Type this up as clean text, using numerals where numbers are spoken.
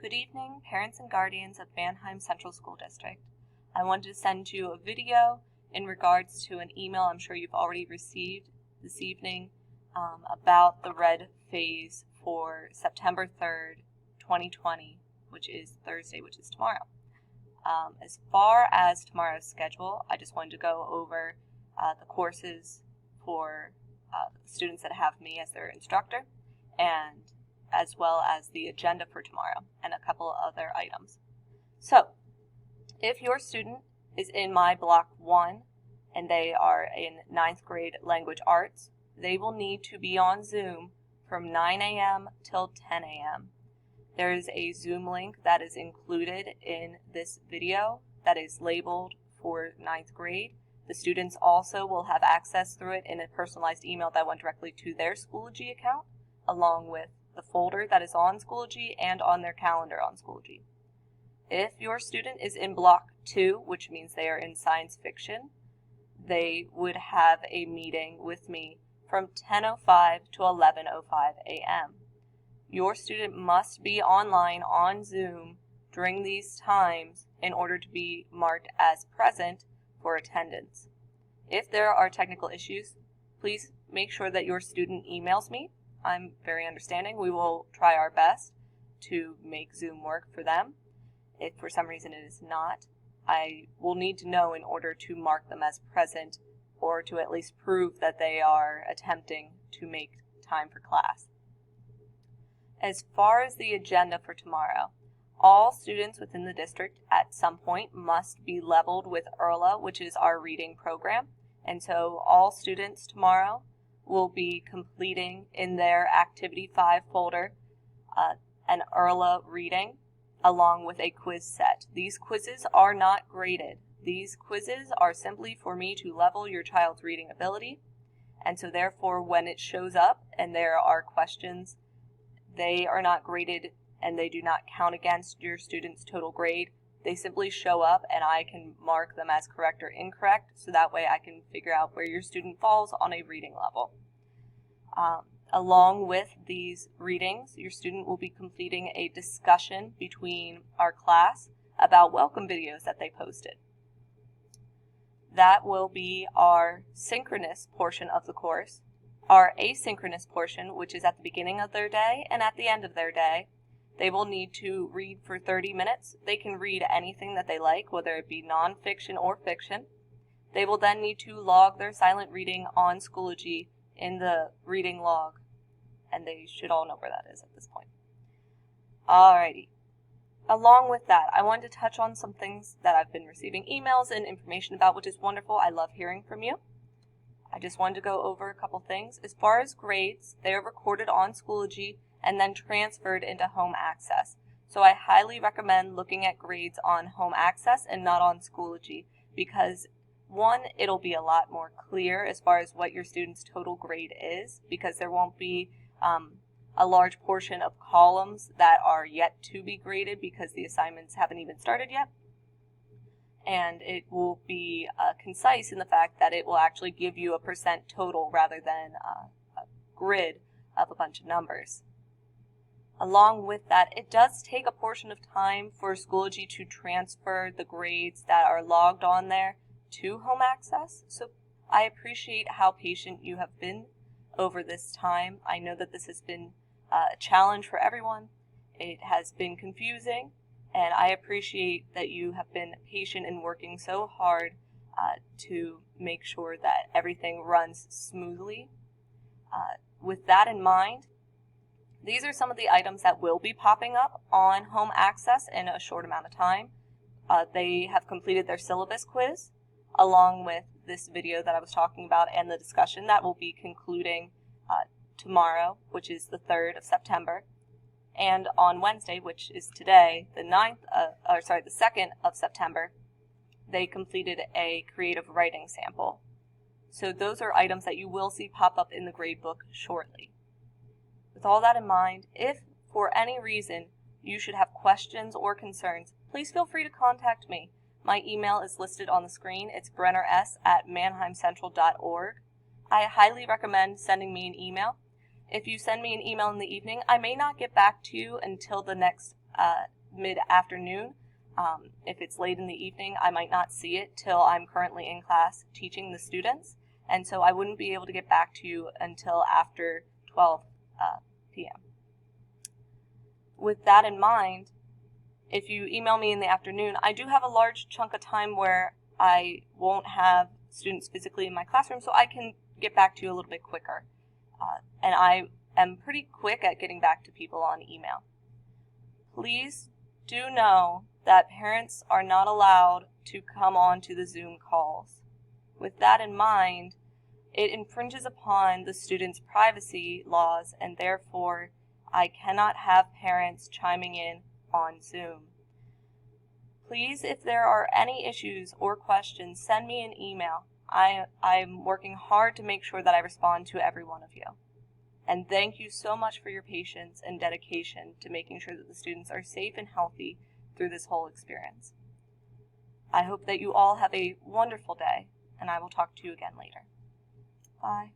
Good evening, parents and guardians of Mannheim Central School District. I wanted to send you a video in regards to an email I'm sure you've already received this evening about the red phase for September 3rd, 2020, which is Thursday, which is tomorrow. As far as tomorrow's schedule, I just wanted to go over the courses for students that have me as their instructor, and as well as the agenda for tomorrow and a couple of other items. So, if your student is in my Block 1 and they are in 9th grade language arts, they will need to be on Zoom from 9 a.m. till 10 a.m. There is a Zoom link that is included in this video that is labeled for 9th grade. The students also will have access through it in a personalized email that went directly to their Schoology account, along with the folder that is on Schoology and on their calendar on Schoology. If your student is in Block 2, which means they are in science fiction, they would have a meeting with me from 10:05 to 11:05 a.m. Your student must be online on Zoom during these times in order to be marked as present for attendance. If there are technical issues, please make sure that your student emails me. I'm very understanding. We will try our best to make Zoom work for them. If for some reason it is not, I will need to know in order to mark them as present or to at least prove that they are attempting to make time for class. As far as the agenda for tomorrow, all students within the district at some point must be leveled with ERLA, which is our reading program. And so all students tomorrow will be completing in their Activity 5 folder an ERLA reading along with a quiz set. These quizzes are not graded. These quizzes are simply for me to level your child's reading ability. And so therefore when it shows up and there are questions, they are not graded and they do not count against your student's total grade. They simply show up and I can mark them as correct or incorrect, so that way I can figure out where your student falls on a reading level. Along with these readings, your student will be completing a discussion between our class about welcome videos that they posted. That will be our synchronous portion of the course. Our asynchronous portion, which is at the beginning of their day and at the end of their day, they will need to read for 30 minutes. They can read anything that they like, whether it be nonfiction or fiction. They will then need to log their silent reading on Schoology in the reading log, and they should all know where that is at this point. Alrighty. Along with that, I wanted to touch on some things that I've been receiving emails and information about, which is wonderful. I love hearing from you. I just wanted to go over a couple things. As far as grades, they are recorded on Schoology and then transferred into home access. So I highly recommend looking at grades on home access and not on Schoology, because one, it'll be a lot more clear as far as what your student's total grade is, because there won't be a large portion of columns that are yet to be graded because the assignments haven't even started yet. And it will be concise in the fact that it will actually give you a percent total rather than a grid of a bunch of numbers. Along with that, it does take a portion of time for Schoology to transfer the grades that are logged on there to home access. So I appreciate how patient you have been over this time. I know that this has been a challenge for everyone. It has been confusing, and I appreciate that you have been patient and working so hard to make sure that everything runs smoothly. With that in mind, these are some of the items that will be popping up on home access in a short amount of time. They have completed their syllabus quiz, along with this video that I was talking about and the discussion that will be concluding tomorrow, which is the 3rd of September. And on Wednesday, which is today, the 2nd of September, they completed a creative writing sample. So those are items that you will see pop up in the gradebook shortly. With all that in mind, if for any reason you should have questions or concerns, please feel free to contact me. My email is listed on the screen. It's brenners@mannheimcentral.org. I highly recommend sending me an email. If you send me an email in the evening, I may not get back to you until the next mid-afternoon. If it's late in the evening, I might not see it till I'm currently in class teaching the students, and so I wouldn't be able to get back to you until after 12 p.m. With that in mind, if you email me in the afternoon, I do have a large chunk of time where I won't have students physically in my classroom, so I can get back to you a little bit quicker. And I am pretty quick at getting back to people on email. Please do know that parents are not allowed to come on to the Zoom calls. With that in mind, it infringes upon the students' privacy laws, and therefore I cannot have parents chiming in on Zoom. Please, if there are any issues or questions, send me an email. I'm working hard to make sure that I respond to every one of you. And thank you so much for your patience and dedication to making sure that the students are safe and healthy through this whole experience. I hope that you all have a wonderful day, and I will talk to you again later. Bye.